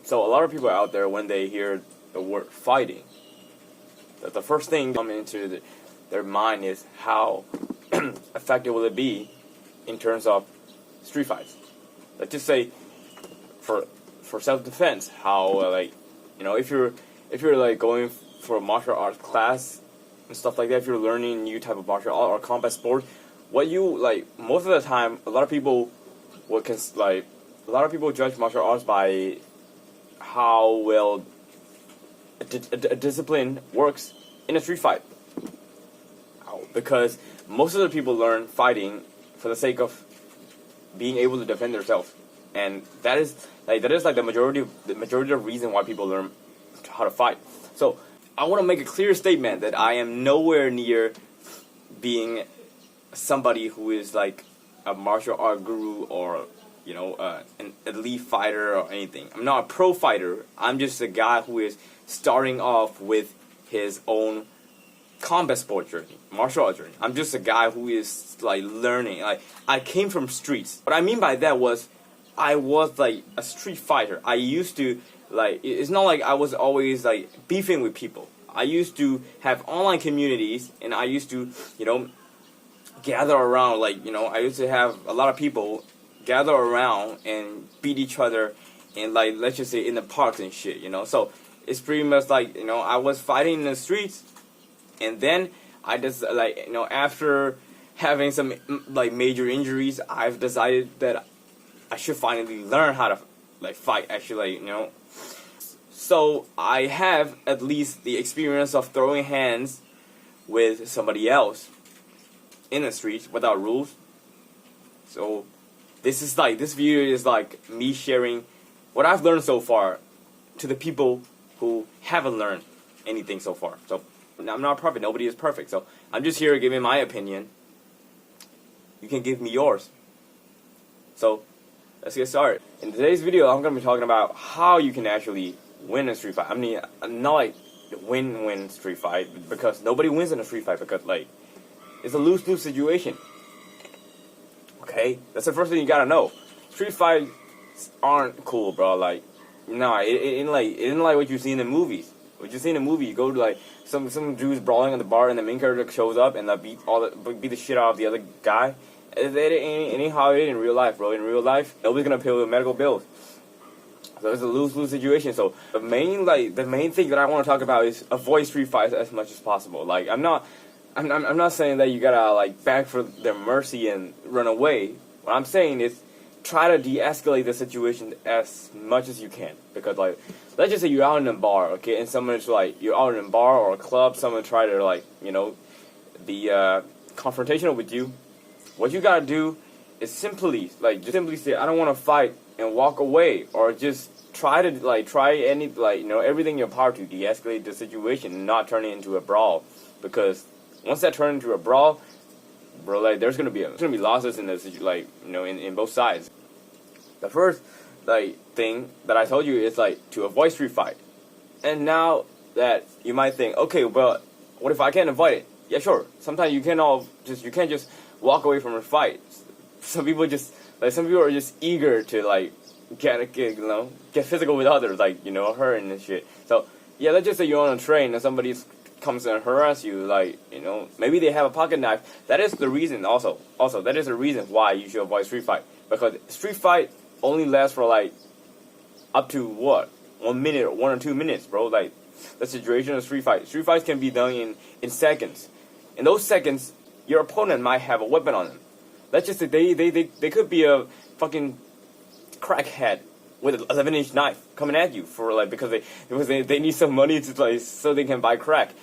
So a lot of people out there, when they hear the word fighting, the first thing coming into their mind is how effective will it be in terms of street fights. Let's just say for self-defense, how if you're like going for a martial arts class and stuff like that, if you're learning new type of martial art or combat sport, what you like most of the time, a lot of people judge martial arts by how well a discipline works in a street fight. Because most of the people learn fighting for the sake of being able to defend themselves, and that is the majority of the reason why people learn how to fight. So I want to make a clear statement that I am nowhere near being somebody who is like a martial art guru or an elite fighter or anything. I'm not a pro fighter. I'm just a guy who is starting off with his own combat sport journey, martial art journey. I'm just a guy who is like learning. Like, I came from streets. What I mean by that was I was like a street fighter. I used to it's not like I was always like beefing with people. I used to have online communities, and I used to gather around, I used to have a lot of people gather around and beat each other, and let's just say in the parks and shit, So it's pretty much I was fighting in the streets, and then I just after having some major injuries, I've decided that I should finally learn how to fight actually, So I have at least the experience of throwing hands with somebody else in the streets without rules. So this video is like me sharing what I've learned so far to the people who haven't learned anything so far. So I'm not perfect. Nobody is perfect. So I'm just here giving my opinion. You can give me yours. So let's get started. In today's video, I'm going to be talking about how you can actually win a street fight. I mean, not like win street fight, because nobody wins in a street fight, because it's a lose-lose situation. Okay, that's the first thing you gotta know. Street fights aren't cool, bro. It ain't like what you see in the movies. What you see in the movie, you go to some dudes brawling in the bar, and the main character shows up and beat the shit out of the other guy. It ain't how it is in real life, bro. In real life, nobody's gonna pay with medical bills. So it's a lose-lose situation. So the main thing that I want to talk about is avoid street fights as much as possible. I'm not saying that you gotta beg for their mercy and run away. What I'm saying is try to de-escalate the situation as much as you can. Because let's just say you're out in a bar, okay, and someone's you're out in a bar or a club, someone try to be confrontational with you. What you gotta do is simply say, I don't want to fight, and walk away, or just try to everything in your power to de-escalate the situation and not turn it into a brawl. Because once that turns into a brawl, bro, there's gonna be losses in this, in both sides. The first thing that I told you is to avoid street fight. And now that you might think, okay, well, what if I can't avoid it? Yeah, sure. Sometimes you can't just walk away from a fight. Some people are just eager to get physical with others, hurting and shit. So yeah, let's just say you're on a train and somebody comes and harass you, maybe they have a pocket knife. That is the reason also that is the reason why you should avoid street fight. Because street fight only lasts for up to 1 minute or 1 or 2 minutes, bro. The situation of street fights can be done in seconds. In those seconds, your opponent might have a weapon on them. Let's just say they could be a fucking crackhead with an 11-inch knife coming at you because they need some money to so they can buy crack.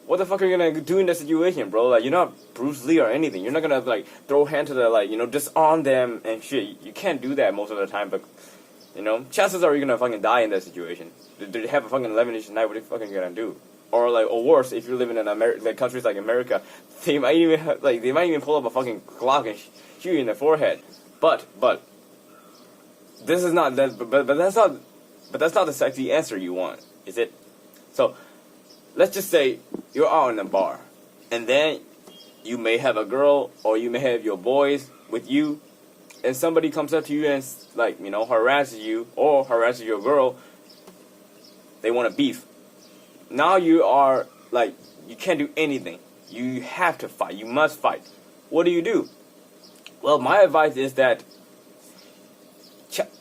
What the fuck are you gonna do in that situation, bro? You're not Bruce Lee or anything. You're not gonna throw a hand to the disarm them and shit. You can't do that most of the time, but chances are you're gonna fucking die in that situation. They have a fucking 11-inch knife. What are you fucking gonna do? Or worse, if you're living in countries like America, they might even pull up a fucking Glock and shoot you in the forehead. But this is not that. But that's not the sexy answer you want, is it? So let's just say you're out in a bar, and then you may have a girl or you may have your boys with you, and somebody comes up to you and harasses you or harasses your girl, they want to beef. Now you are like, you can't do anything. You have to fight. You must fight. What do? Well, my advice is that,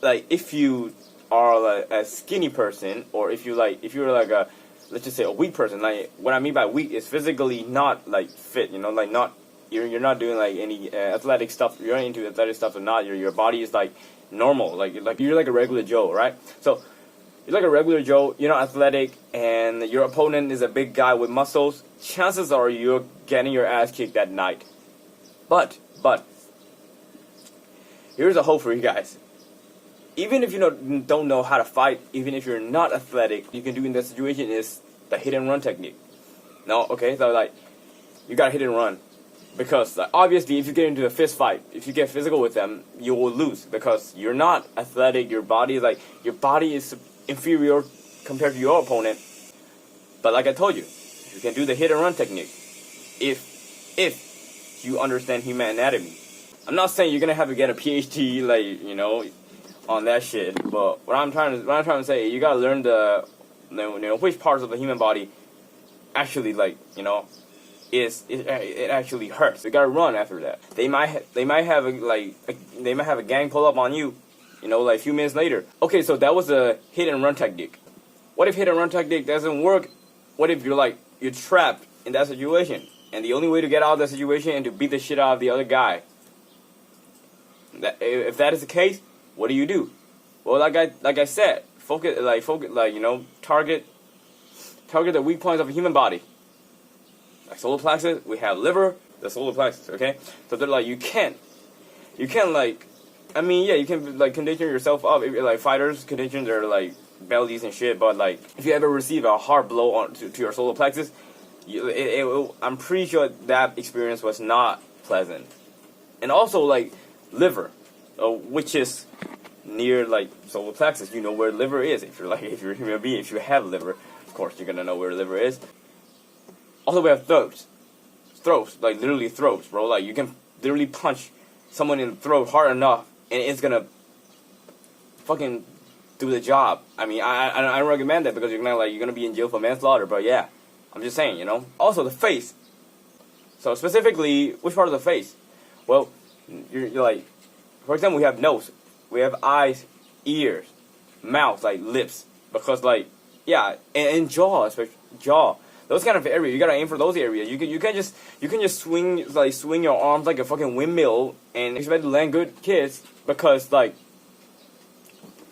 like, if you are like a skinny person, or if you're like a, let's just say, a weak person. Like, what I mean by weak is physically not like fit. You know, like not you're not doing like any athletic stuff. You're not into athletic stuff or not. Your body is like normal. Like you're like a regular Joe, right? So you're like a regular Joe. You're not athletic, and your opponent is a big guy with muscles. Chances are you're getting your ass kicked that night. But here's a hope for you guys. Even if you don't know how to fight, even if you're not athletic, you can do in that situation is the hit and run technique. No, okay, so like, you gotta hit and run. Because like, obviously if you get into a fist fight, if you get physical with them, you will lose. Because you're not athletic, your body is inferior compared to your opponent. But like I told you, you can do the hit and run technique. If you understand human anatomy. I'm not saying you're gonna have to get a PhD, like, you know, on that shit, but what I'm trying to say, you gotta learn which parts of the human body actually, like, you know, it actually hurts. You gotta run after that. They might have a gang pull up on you, you know, like a few minutes later. Okay, so that was a hit and run technique. What if hit and run technique doesn't work? What if you're trapped in that situation, and the only way to get out of that situation is to beat the shit out of the other guy? If that is the case, what do? Well, like I said, focus, you know, target the weak points of a human body. Like solar plexus, we have liver, the solar plexus. Okay, so they're like, you can't like, I mean, yeah, you can like condition yourself up. If, like, fighters condition their like bellies and shit, but like if you ever receive a hard blow to your solar plexus, I'm pretty sure that experience was not pleasant. And also like liver, which is near like solar plexus. You know where liver is. If you're a human being, if you have liver, of course you're gonna know where liver is. Also, we have throats, like literally throats, bro. Like you can literally punch someone in the throat hard enough, and it's gonna fucking do the job. I mean, I don't recommend that because you're gonna be in jail for manslaughter. But yeah, I'm just saying, you know. Also, the face. So specifically, which part of the face? Well, you're like, for example, we have nose, we have eyes, ears, mouth, like lips, because like, yeah, and jaw, especially jaw. Those kind of areas, you gotta aim for those areas. You can just swing your arms like a fucking windmill and expect to land good kicks, because like,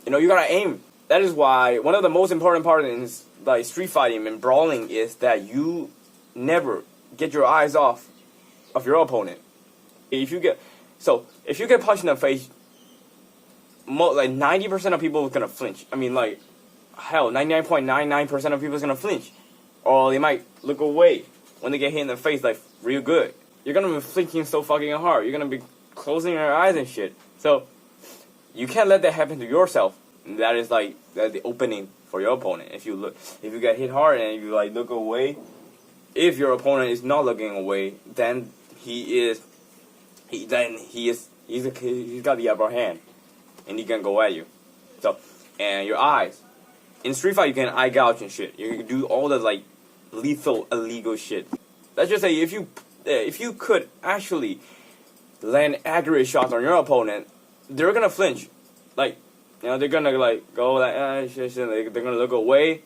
you know, you gotta aim. That is why one of the most important parts in like street fighting and brawling is that you never get your eyes off of your opponent. If you get punched in the face, like 90% of people are gonna flinch. I mean, like, hell, 99.99% of people is gonna flinch, or they might look away when they get hit in the face, like real good. You're gonna be flinching so fucking hard. You're gonna be closing your eyes and shit. So you can't let that happen to yourself. And that is like the opening for your opponent. If you get hit hard and you like look away, if your opponent is not looking away, then he's got the upper hand, and he can go at you. So, and your eyes. In street fight, you can eye gouge and shit. You can do all the like lethal, illegal shit. Let's just say if you could actually land accurate shots on your opponent, they're gonna flinch. Like, you know, they're gonna like go like shit. They're gonna look away,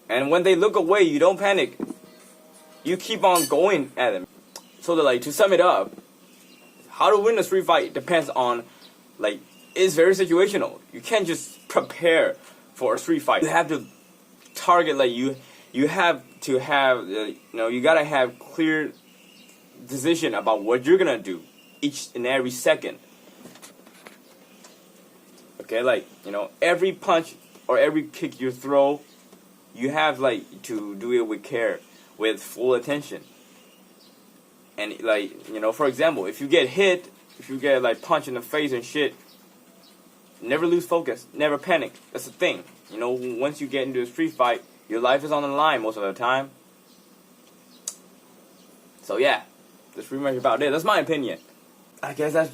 and when they look away, you don't panic. You keep on going at them. So that, like, to sum it up, how to win a street fight depends on, like, it's very situational. You can't just prepare for a street fight. You have to target, like, you have to have, you know, you gotta have clear decision about what you're gonna do each and every second. Okay, like, you know, every punch or every kick you throw, you have, like, to do it with care, with full attention. And, like, you know, for example, if you get hit, if you get, like, punched in the face and shit, never lose focus, never panic. That's the thing. You know, once you get into a street fight, your life is on the line most of the time. So, yeah, that's pretty much about it. That's my opinion. I guess that's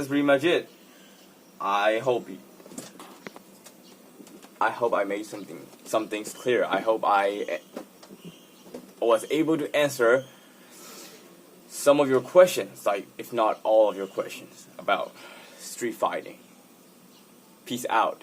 pretty much it. I hope I hope I made some things clear. I hope I was able to answer some of your questions, like if not all of your questions about street fighting. Peace out.